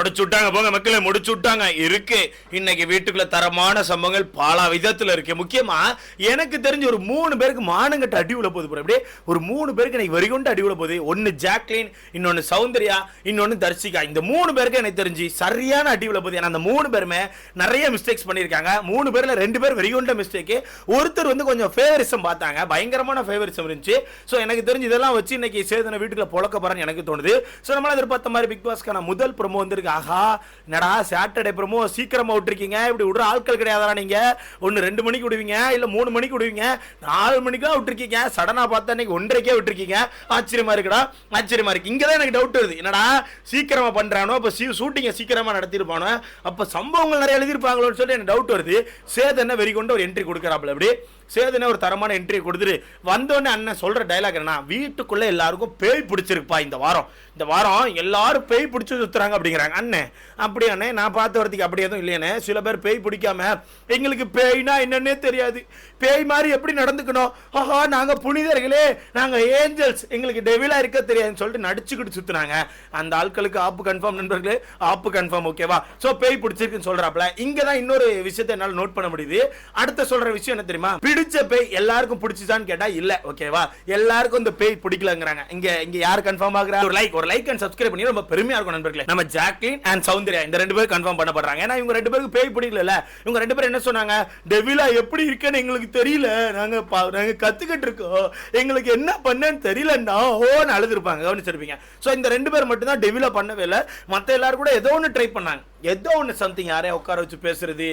முடிச்சு விட்டாங்க போங்க மக்களே, முடிச்சு விட்டாங்க. இருக்கு இன்னைக்கு வீட்டுக்குள்ள தரமான சம்பவங்கள் பல விதத்துல இருக்கு. முக்கியமா எனக்கு தெரிஞ்ச ஒரு 3 பேருக்கு மானங்கட்ட அடி உள்ள போகுது. அப்படியே ஒரு 3 பேருக்கு எனக்கு வரிகொண்டு அடி உள்ள போகுது. ஒன்னு ஜாக்லின், இன்னொன்னு சௌந்தர்யா, இன்னொன்னு தர்ஷிகா. இந்த 3 பேருக்கு எனக்கு தெரிஞ்சு சரியான அடி உள்ள போகுது. ஏன்னா அந்த 3 பேருமே நிறைய மிஸ்டேக்ஸ் பண்ணிருக்காங்க. 3 பேர்ல 2 பேர் வரிகொண்ட மிஸ்டேக், ஒருத்தர் வந்து கொஞ்சம் ஃபேவரிசம் பார்த்தாங்க. பயங்கரமான ஃபேவரிசம் இருந்துச்சு. ஸோ எனக்கு தெரிஞ்சு இதெல்லாம் வச்சு இன்னைக்கு சேதனை வீட்டுக்குள்ள பொழக்க போறான்னு எனக்கு தோணுது. ஸோ நம்மளால எதிர்பார்த்த மாதிரி பிக் பாஸ்க்கான முதல் ப்ரோமோ வந்திருக்கு. ஆஹா, என்னடா சாட்டர்டே ப்ரோமோ சீக்கிரமா விட்டுருக்கீங்க, இப்படி விடுற ஆட்கள் கிடையாதா நீங்க? ஒன்னு 2 மணிக்கு விடுவீங்க, இல்ல 3 மணிக்கு விடுவீங்க, 4 மணிக்கா விட்டுருக்கீங்க. சடனா பார்த்தா இன்னைக்கு 1:30க்கே விட்டுருக்கீங்க. ஆச்சரியமா இருக்குடா, ஆச்சரியமா இருக்கு. இங்கதான் எனக்கு டவுட் வருது, என்னடா சீக்கிரமா பண்றானோ, அப்ப ஷூட்டிங்க சீக்கிரமா நடத்திருப்பானோ, அப்ப சம்பவங்கள் நிறைய எழுதிருப்பாங்களோன்னு சொல்லிட்டு எனக்கு டவுட் வருது. சேதனை வெறி கொண்டு ஒரு என்ட்ரி கொடுக்கறாப்ல. அப்படி சேதனை ஒரு தரமான என்ட்ரி கொடுத்துட்டு வந்தோடனே அண்ணன் சொல்ற டைலாக் என்ன, வீட்டுக்குள்ள எல்லாருக்கும் பேய் பிடிச்சிருப்பா இந்த வாரம் எல்லாரும் பேய் பிடிச்சி சுத்துறாங்க அப்படிங்கிறாங்க. அண்ணே அப்படி அண்ணே, நான் பார்த்த வரதுக்கு அப்படி எதுவும் இல்லையானே. சில பேர் பேய் பிடிக்காம எங்களுக்கு பேய்னா என்னன்னே தெரியாது, பேய் மாதிரி எப்படி நடந்துக்கணும், ஆஹா நாங்க புனிதர்களே, நாங்க ஏஞ்சல்ஸ், எங்களுக்கு டெவிலா இருக்க தெரியாதுன்னு சொல்லிட்டு நடிச்சுக்கிட்டு சுத்துனாங்க. அந்த ஆட்களுக்கு ஆப்பு கன்ஃபார்ம் நண்பர்களே, ஆப்பு கன்ஃபார்ம். ஓகேவா? சோ பேய் பிடிச்சிருக்குன்னு சொல்றாப்ல. இங்கதான் இன்னொரு விஷயத்தை என்னால நோட் பண்ண முடியுது. அடுத்த சொல்ற விஷயம் என்ன தெரியுமா, பிடிச்ச பேய் எல்லாருக்கும் பிடிச்சுதான்னு கேட்டா இல்ல. ஓகேவா? எல்லாருக்கும் இந்த பேய் பிடிக்கலங்கறாங்க. இங்க யார் கன்ஃபார்ம் ஆகுறா? ஒரு லைக் அண்ட் சப்ஸ்கிரைப் பண்ணி ரொம்ப பெருமையா இருக்கும் நண்பர்களே. நம்ம ஜாக்லின் அண்ட் சௌந்தர்யா இந்த 2 பேரும் கன்ஃபார்ம் பண்ணப்படுறாங்க. ஏன்னா இவங்க 2 பேருக்கு பேய் பிடிக்கல. இவங்க 2 பேரும் என்ன சொன்னாங்க, டெவிலா எப்படி இருக்குன்னு எங்களுக்கு தெரியல, நாங்க கத்துக்கிட்டு இருக்கோம், எங்களுக்கு என்ன பண்ணேன்னு தெரியலன்னா ஓன்னு அழுதுருப்பாங்க. கவனிச்சிருப்பீங்க. சோ இந்த 2 பேர் மட்டும் தான் டெவிலா பண்ணவே இல்லை. மத்த எல்லாரும் கூட ஏதோ ஒன்று ட்ரை பண்ணாங்க. ஏதோ ஒன்று சம்திங், யாரையா உட்கார வச்சு பேசுறது,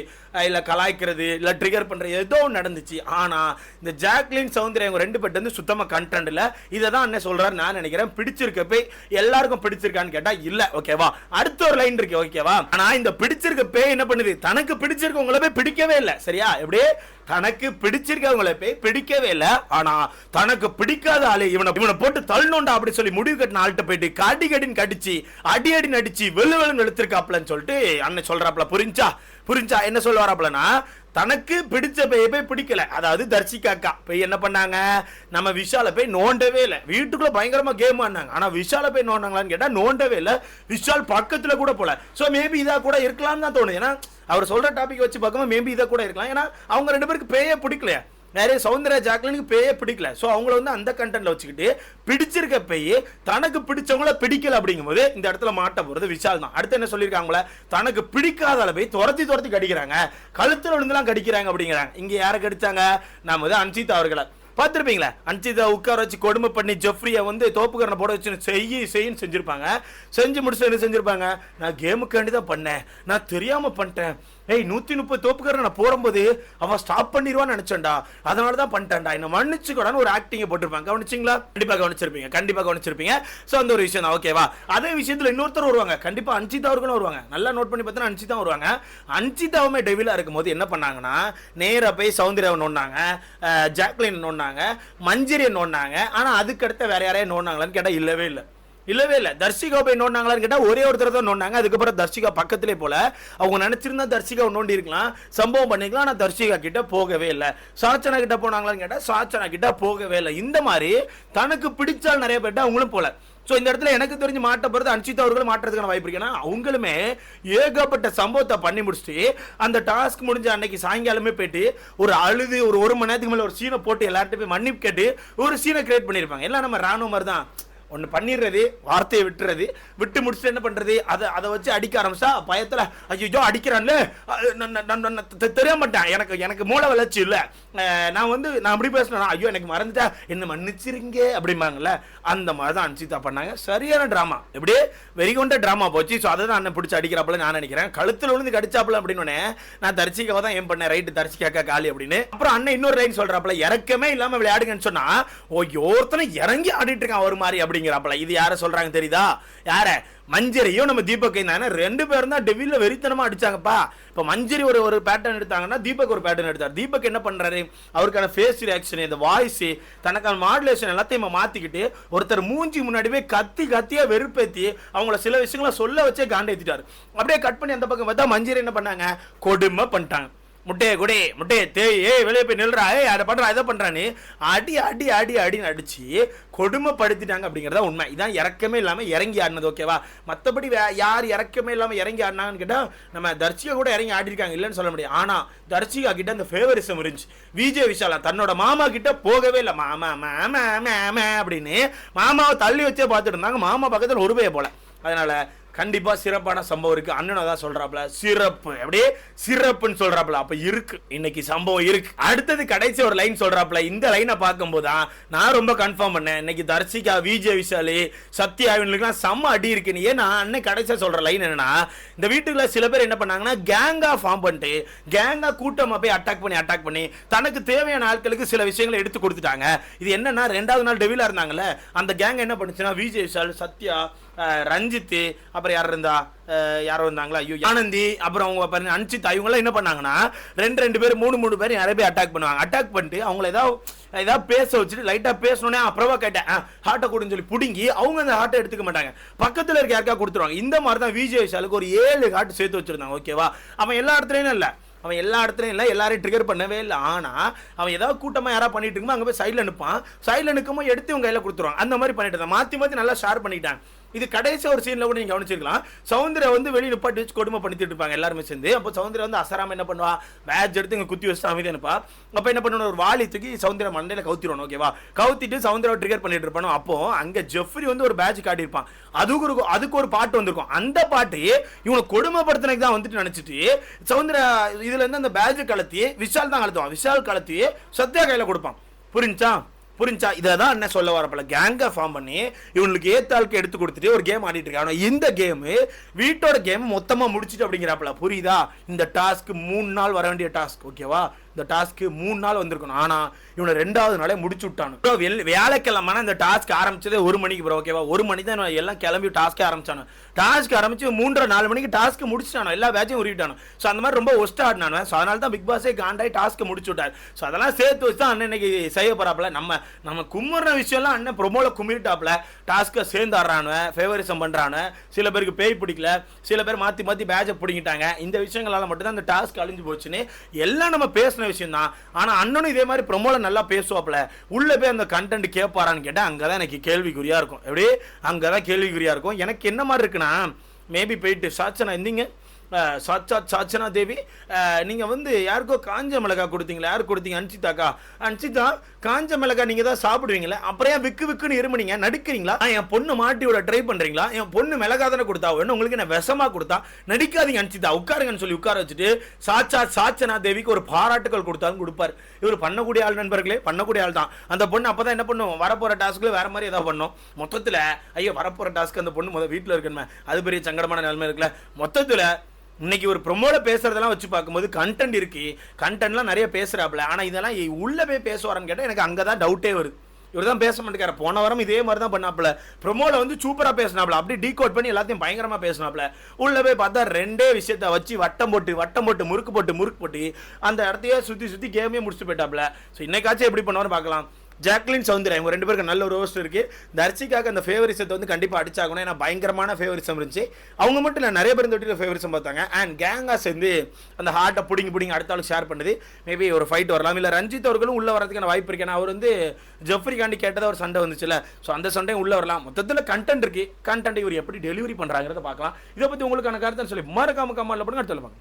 இல்ல கலாய்க்கிறது, இல்ல ட்ரிகர் பண்றது, ஏதோ ஒன்று நடந்துச்சு. ஆனா இந்த ஜாக்லின் சௌந்தர்யா இவங்க 2 பேர்ட்டு வந்து சுத்தமா கண்டென்ட் இல்ல. இதை தான் என்ன சொல்றாரு நான் நினைக்கிறேன். பிடிச்சிருக்க பேய் எல்லாருக்கும் பிடிச்சிருக்கான்னு கேட்டா இல்ல. ஓகேவா? அடுத்த ஒரு லைன் இருக்கு. ஓகேவா? ஆனா இந்த பிடிச்சிருக்க பேய் என்ன பண்ணுது, தனக்கு பிடிச்சிருக்கவங்கள போய் பிடிக்கவே இல்லை. சரியா? எப்படி தனக்கு பிடிச்சிருக்கவங்கள போய் பிடிக்கவே இல்லை. ஆனா தனக்கு பிடிக்காத ஆளு இவனை போட்டு தள்ளணும்டா அப்படி சொல்லி முடிவு கட்டின ஆள்கிட்ட போயிட்டு கடின்னு கடிச்சு அடி நடிச்சு வெள்ளு எடுத்திருக்காப்லன்னு சொல்லிட்டு அண்ணன் சொல்றாப்ல. புரிஞ்சா என்ன சொல்ல வராப்லனா, தனக்கு பிடிச்ச பேய் பிடிக்கல. அதாவது தர்ஷிகா அக்கா போய் என்ன பண்ணாங்க, நம்ம விஷால போய் நோண்டவே இல்லை. வீட்டுக்குள்ள பயங்கரமா கேம் ஆனாங்க. ஆனா விஷால போய் நோண்டாங்களான்னு கேட்டா நோண்டவே இல்லை. விஷால் பக்கத்துல கூட போல. சோ மேபி இதா கூட இருக்கலாம் தான் தோணுது. ஏன்னா அவர் சொல்ற டாபிக் வச்சு பார்க்கும்போது மேபி இதா கூட இருக்கலாம். ஏன்னா அவங்க 2 பேருக்கு பேயே பிடிக்கலையா, நிறைய சௌந்தர்யா ஜாக்லினுக்கு பேயே பிடிக்கல. சோ அவங்கள வந்து அந்த கண்டென்ட்ல வச்சுக்கிட்டு பிடிச்சிருக்க பேய் தனக்கு பிடிச்சவங்கள பிடிக்கல அப்படிங்கும்போது இந்த இடத்துல மாட்ட போறது விஷால் தான். அடுத்து என்ன சொல்லியிருக்காங்களே, தனக்கு பிடிக்காத போய் துரத்தி கடிக்கிறாங்க, கழுத்துல விழுந்துலாம் கடிக்கிறாங்க அப்படிங்கிறாங்க. இங்க யாரை கடிச்சாங்க, நம்ம அன்சிதா அவர்களை பார்த்துருப்பீங்களா. அன்சிதா உட்கார வச்சு கொடுமை பண்ணி ஜெஃப்ரியை வந்து தோப்புக்கரணை போட வச்சு செய்யின்னு செஞ்சிருப்பாங்க. செஞ்சு முடிச்சு என்ன செஞ்சிருப்பாங்க, நான் கேமுக்காண்டி தான் பண்ணேன், நான் தெரியாம பண்ணிட்டேன், 130 தோப்புக்காரன் நான் போடும்போது அவன் ஸ்டாப் பண்ணிடுவான்னு நினைச்சேன்டா, அதனாலதான் பண்ணிட்டான்டா, என்ன மன்னிச்சுக்கூடான்னு ஒரு ஆக்டிங்க போட்டிருப்பாங்க. கவனிச்சிங்களா? கண்டிப்பா கவனிச்சிருப்பீங்க. சோ அந்த ஒரு விஷயம் தான். ஓகேவா? அதே விஷயத்துல இன்னொருத்தர் வருவாங்க, கண்டிப்பா அன்சிதா அவர்களும் வருவாங்க. நல்லா நோட் பண்ணி பார்த்தா அன்சிதா வருவாங்க. அன்சிதாவுமே டெவிலா இருக்கும் போது என்ன பண்ணாங்கன்னா, நேரா போய் சௌந்தர்யாவை நோண்டாங்க, ஜாக்லின் நோண்டாங்க, மஞ்சரியை நோண்டாங்க. ஆனா அதுக்கு அடுத்த வேற யாரையும் நோண்டாங்களான்னு கேட்டா இல்லவே இல்லை. தர்ஷிகா போய் நோண்டாங்களான்னு கேட்டா ஒரே ஒருத்தர் தான் நோண்டாங்க. அதுக்கப்புறம் தர்ஷிகா பக்கத்திலே போல. அவங்க நினைச்சிருந்தா தர்ஷிகா நோண்டி இருக்கலாம், சம்பவம் பண்ணிக்கலாம். ஆனா தர்ஷிகா கிட்ட போகவே இல்லை. சாச்சனா கிட்ட போனாங்களான்னு கேட்டா சாச்சனா கிட்ட போகவே இல்லை. இந்த மாதிரி தனக்கு பிடிச்சால் நிறைய பேர்ட்ட அவங்களும் போல. சோ இந்த இடத்துல எனக்கு தெரிஞ்சு மாட்ட போறது அன்சிதா அவர்கள் மாற்றத்துக்கான வாய்ப்பு இருக்கு. ஏன்னா அவங்களுமே ஏகப்பட்ட சம்பவத்தை பண்ணி முடிச்சுட்டு அந்த டாஸ்க் முடிஞ்ச அன்னைக்கு சாயங்காலமே போயிட்டு ஒரு அழுது ஒரு மணி நேரத்துக்கு மேல ஒரு சீனை போட்டு எல்லார்ட்டும் போய் மன்னிப்பு கேட்டு ஒரு சீனை கிரியேட் பண்ணிருப்பாங்க. எல்லாம் நம்ம ராணுவ மாதிரி தான், ஒன்று பண்ணிடுறது, வார்த்தையை விட்டு முடிச்சுட்டு என்ன பண்றது, அதை வச்சு அடிக்க ஆரம்பிச்சா பயத்துல ஐயோ அடிக்கிறான்ல, தெரிய மாட்டேன், எனக்கு மூளை வளர்ச்சி இல்லை, நான் அப்படி பேசினா ஐயோ எனக்கு மறந்துட்டா என்ன மன்னிச்சிருங்க அப்படிம்பாங்கல்ல. அந்த மாதிரி தான் அன்சிதா பண்ணாங்க. சரியான டிராமா, எப்படியே வெறிகொண்ட டிராமா போச்சு. ஸோ அதை தான் அண்ணன் பிடிச்சி அடிக்கிறாப்புல நான் நினைக்கிறேன். கழுத்துல விழுந்து கடிச்சாப்புல அப்படின்னு நான் தர்ஷிகாவை தான் ஏன் பண்ணேன், ரைட்டு தர்ஷிகா காலி அப்படின்னு. அப்புறம் அண்ணன் இன்னொரு லைன் சொல்றாப்புல, இறக்கமே இல்லாம விளையாடுங்கன்னு சொன்னா ஒருத்தனை இறங்கி ஆடிட்டு இருக்கான் ஒரு மாதிரி அப்படிங்கிறாப்புல. இது யார சொல்றாங்க தெரியுதா? யார? மஞ்சரியும் நம்ம தீபக். 2 பேரும் தான் டெவில வெறித்தனமா அடிச்சாங்கப்பா. இப்ப மஞ்சரி ஒரு பேட்டர்ன் எடுத்தாங்கன்னா தீபக் ஒரு பேட்டர்ன் எடுத்தார். தீபக் என்ன பண்றாரு, அவருக்கான ஃபேஸ் ரியாக்ஷன், இந்த வாய்ஸ், தனக்கான மாடுலேஷன் எல்லாத்தையும் மாத்திக்கிட்டு ஒருத்தர் மூஞ்சி முன்னாடியே கத்தியா வெறுப்பேத்தி அவங்கள சில விஷயங்களை சொல்ல வச்சே காண்டேத்திட்டாரு. அப்படியே கட் பண்ணி அந்த பக்கம் பார்த்தா மஞ்சரி என்ன பண்ணாங்க, கொடுமை பண்ணிட்டாங்க. முட்டையை குடி, முட்டையை தேய், ஏய் வெளியே போய் நில்றா, ஏய் அதை பண்றா இதை பண்றான்னு அடி அடி அடி அடின்னு அடிச்சு கொடுமைப்படுத்திட்டாங்க அப்படிங்கிறதா உண்மை. இதான் இறக்கமே இல்லாமல் இறங்கி ஆடினது. ஓகேவா? மற்றபடி யார் இறக்கமே இல்லாமல் இறங்கி ஆடினாங்கன்னு கேட்டால் நம்ம தர்ஷிகா கூட இறங்கி ஆடிருக்காங்க, இல்லைன்னு சொல்ல முடியாது. ஆனால் தர்ஷிகா கிட்ட அந்த ஃபேவரிசம் இருந்துச்சு. விஜய் விஷாலா தன்னோட மாமா கிட்ட போகவே இல்லை. மாமா மாமா மாமா அப்படின்னு மாமாவை தள்ளி வச்சே பார்த்துட்டு இருந்தாங்க. மாமா பக்கத்தில் ஒரு பைய போல. அதனால கண்டிப்பா சிறப்பான சம்பவம் இருக்கு. அண்ணன் தான் சொல்றாப்ல, சிறப்பு அப்படியே சிறப்புன்னு சொல்றாப்ல. அப்ப இருக்கு, இன்னைக்கு சம்பவம் இருக்கு. அடுத்தது கடைசி ஒரு லைன் சொல்றாப்ல. இந்த லைனை பார்க்கும் போதுதான் நான் ரொம்ப கன்ஃபார்ம் பண்ணேன், இன்னைக்கு தர்ஷிகா, விஜய் விஷாலி, சத்யா இவங்களுக்குலாம் செம்ம அடி இருக்கு. ஏன்னா அண்ணன் கடைசியா சொல்ற லைன் என்னன்னா, இந்த வீட்டுக்குள்ள சில பேர் என்ன பண்ணாங்கன்னா கேங்கா ஃபார்ம் பண்ணிட்டு கேங்கா கூட்டமா போய் அட்டாக் பண்ணி தனக்கு தேவையான ஆட்களுக்கு சில விஷயங்களை எடுத்து கொடுத்துட்டாங்க. இது என்னன்னா, 2வது நாள் டெவிலா இருந்தாங்கல்ல, அந்த கேங் என்ன பண்ணுச்சுன்னா விஜய் விஷால், சத்யா, ரஞ்சித், அப்புறம் யார் இருந்தா, யாரோ இருந்தாங்களா, ஐயோ ஆனந்தி, அப்புறம் அவங்க பாருங்க அன்சிதா, இவங்களாம் என்ன பண்ணாங்கன்னா ரெண்டு பேர் மூணு பேர் நிறைய பேர் அட்டாக் பண்ணுவாங்க. அட்டாக் பண்ணிட்டு அவங்கள ஏதாவது பேச வச்சுட்டு லைட்டா பேசணுன்னே அப்புறமா கேட்டேன் ஹார்ட்டை கொடுன்னு சொல்லி பிடுங்கி அவங்க அந்த ஹார்ட்டை எடுத்துக்க மாட்டாங்க, பக்கத்தில் இருக்க யாருக்கா கொடுத்துருவாங்க. இந்த மாதிரி தான் விஜய் விஷாலுக்கு ஒரு 7 ஹார்ட் சேர்த்து வச்சிருந்தாங்க. ஓகேவா? அவன் எல்லா இடத்துலையும் இல்லை, எல்லாரையும் ட்ரிகர் பண்ணவே இல்லை. ஆனால் அவன் ஏதாவது கூட்டமாக யாராவது பண்ணிட்டு இருக்குமோ அங்கே போய் சைடில் நிற்பான். சைடில் நிற்கும்போது எடுத்து இவங்க கையில் கொடுத்துருவாங்க. அந்த மாதிரி பண்ணிட்டு இருந்தான். மாற்றி நல்லா ஷேர் பண்ணிட்டாங்க. இது கடைசி ஒரு சீன்ல கூட நீங்க கவனிச்சிருக்கலாம். சௌந்தர்யா வந்து வெளியே நிப்பாட்டி வச்சு கொடுமை பண்ணிட்டு இருப்பாங்க எல்லாருமே சேர்ந்து. அப்போ சௌந்தர்யா வந்து அசராம என்ன பண்ணுவா, பேட்ச் எடுத்து இங்க குத்தி வச்சு அமைதி அனுப்பா. அப்போ என்ன பண்ணணும், ஒரு வாளி தூக்கி சௌந்தர்யா மண்டையில கவுத்திடணும். ஓகேவா? கவுத்திட்டு சௌந்தர்யா ட்ரிகர் பண்ணிட்டு இருப்பானோ. அப்போ அங்க ஜெஃப்ரி வந்து ஒரு பேட்ச் காட்டியிருப்பான். அதுக்கு ஒரு பாட்டு வந்திருக்கும். அந்த பாட்டு இவனை கொடுமைப்படுத்தினக்கு தான் வந்துட்டு நினைச்சிட்டு சௌந்தர்யா இதுல இருந்து அந்த பேட்ச் கலத்தி விஷால் தான் கலத்துவான். விஷால் கலத்தி சத்யா கையில கொடுப்பான். புரிஞ்சா? இதை தான் என்ன சொல்ல வரப்பல, கேங்கை ஃபார்ம் பண்ணி இவங்களுக்கு ஏத்தாளுக்கு எடுத்து கொடுத்துட்டு ஒரு கேம் ஆடிட்டு இருக்காங்க. இந்த கேம் வீட்டோட கேம் மொத்தமாக முடிச்சுட்டு அப்படிங்கிறாப்பல. புரியுதா? இந்த டாஸ்க் 3 நாள் வர வேண்டிய டாஸ்க். ஓகேவா? இந்த டாஸ்க்கு 3 நாள் வந்திருக்கணும். ஆனால் இவனை 2வது நாளே முடிச்சு விட்டானு. வியாழக்கிழமை இந்த டாஸ்க் ஆரம்பிச்சதே 1 மணிக்கு ப்ரோ. ஓகேவா? 1 மணி தான் எல்லாம் கிளம்பி டாஸ்க்கே ஆரம்பிச்சானு. டாஸ்க் ஆரம்பிச்சு 3:30-4 மணிக்கு டாஸ்க் முடிச்சுட்டானோ, எல்லா பேட்சையும் உருவிட்டானோ. ஸோ அந்த மாதிரி ரொம்ப ஒஸ்ட் ஆடினானு. ஸோ அதனால தான் பிக் பாஸே காண்டாய் டாஸ்க்கு முடிச்சு விட்டார். ஸோ அதெல்லாம் சேர்த்து வச்சு தான் அண்ணன் இன்னைக்கு செய்ய போறாப்புல. நம்ம கும்பிட்ற விஷயம்லாம் அண்ணன் ப்ரொமோல கும்பிட்டாப்புல. டாஸ்க்கை சேர்ந்து ஆடுறானு, ஃபேவரிசம் பண்றானு. சில பேருக்கு பேய் பிடிக்கல, சில பேர் மாற்றி பேட்சை பிடிங்கிட்டாங்க. இந்த விஷயங்களால மட்டும் தான் அந்த டாஸ்க் அழிஞ்சு போச்சுன்னு எல்லாம் நம்ம பேசின விஷயம் தான். ஆனா அண்ணனும் இதே மாதிரி ப்ரொமோல நல்லா பேசுவாப்ல. உள்ள போய் அந்த கண்டென்ட் கேட்பாரான்னு கேட்டா அங்கதான் எனக்கு கேள்விக்குறியா இருக்கும். எப்படி அங்கதான் கேள்விக்குறியா இருக்கும். எனக்கு என்ன மாதிரி இருக்குன்னா, மேபி போயிட்டு சாச்சனா இருந்தீங்க, சாச்சனா தேவி, நீங்க வந்து யாருக்கோ காஞ்ச மிளகாய் கொடுத்தீங்களா? யாருக்கு கொடுத்தீங்க? அன்சிதா காஞ்ச மிளகாய் நீங்க தான் சாப்பிடுவீங்களா? அப்புறம் ஏன் விக்குன்னு இருமுனீங்க, நடிக்கிறீங்களா? என் பொண்ணு மாட்டி விட ட்ரை பண்றீங்களா? என் பொண்ணு மிளகாய் தானே கொடுத்தா, வேணும் உங்களுக்கு என்ன விஷமா கொடுத்தா? நடிக்காதீங்க அன்சிதா, உட்காருங்கன்னு சொல்லி உட்கார வச்சுட்டு சாச்சனா தேவிக்கு ஒரு பாராட்டுகள் கொடுத்தாலும் கொடுப்பாரு. இவர் பண்ணக்கூடிய ஆள் நண்பர்களே, பண்ணக்கூடிய ஆள் தான். அந்த பொண்ணு அப்பதான் என்ன பண்ணும், வரப்போற டாஸ்க்ல வேற மாதிரி ஏதாவது பண்ணும். மொத்தத்துல ஐயோ வரப்போற டாஸ்க் அந்த பொண்ணு முதல் வீட்டில் இருக்கணுமே, அது பெரிய சங்கடமான நிலைமை இருக்குல்ல. மொத்தத்துல இன்னைக்கு ஒரு ப்ரொமோல பேசுறதெல்லாம் வச்சு பார்க்கும்போது கண்டென்ட் இருக்கு, கண்டென்ட்லாம் நிறைய பேசுறாப்ல. ஆனா இதெல்லாம் உள்ள போய் பேசுவாரான்னு கேட்டா எனக்கு அங்கதான் டவுட்டே வருது. இவர் தான் பேச மாட்டேங்கார. போன வாரம் இதே மாதிரி தான் பண்ணாப்ல. ப்ரொமோல வந்து சூப்பரா பேசினாப்ல, அப்படி டீகோட் பண்ணி எல்லாத்தையும் பயங்கரமா பேசினாப்ல. உள்ள போய் பார்த்தா 2 விஷயத்த வச்சு வட்டம் போட்டு முறுக்கு போட்டு அந்த இடத்தையே சுத்தி கேமே முடிச்சுட்டு போயிட்டாப்ல. ஸோ இன்னைக்காச்சும் எப்படி பண்ணுவான்னு பார்க்கலாம். ஜாக்லின், சௌந்தர்யா இவங்க 2 பேருக்கு நல்ல ஒரு ரோஸ்ட் இருக்கு. தர்ஷிகாக்கு அந்த ஃபேவரிசத்தை வந்து கண்டிப்பாக அடிச்சாகணும். ஏன்னா பயங்கரமான ஃபேவரிசம் இருந்துச்சு. அவங்க மட்டும் இல்லை, நிறைய பேர் இந்த வீட்டில் ஃபேவரிசம் பார்த்தாங்க. அண்ட் கேங்கா சேர்ந்து அந்த ஹார்ட்டை பிடிங்கி அடுத்தாலும் ஷேர் பண்ணுது. மேபி ஒரு ஃபைட் வரலாம். இல்லை ரஞ்சித் அவர்களும் உள்ள வரதுக்கான வாய்ப்பு இருக்கு. ஏன்னா அவர் வந்து ஜெஃப்ரி காண்டி கேட்டதாக ஒரு சண்டை வந்துச்சுல. ஸோ அந்த சண்டையும் உள்ள வரலாம். மொத்தத்தில் கண்டென்ட் இருக்கு. கண்டென்ட் இவர் எப்படி டெலிவரி பண்ணுறாங்கிறத பார்க்கலாம். இதை பற்றி உங்களுக்கான கருத்துன்னு சொல்லி மறக்காம கமெண்ட்ல போடுங்க. அடுத்த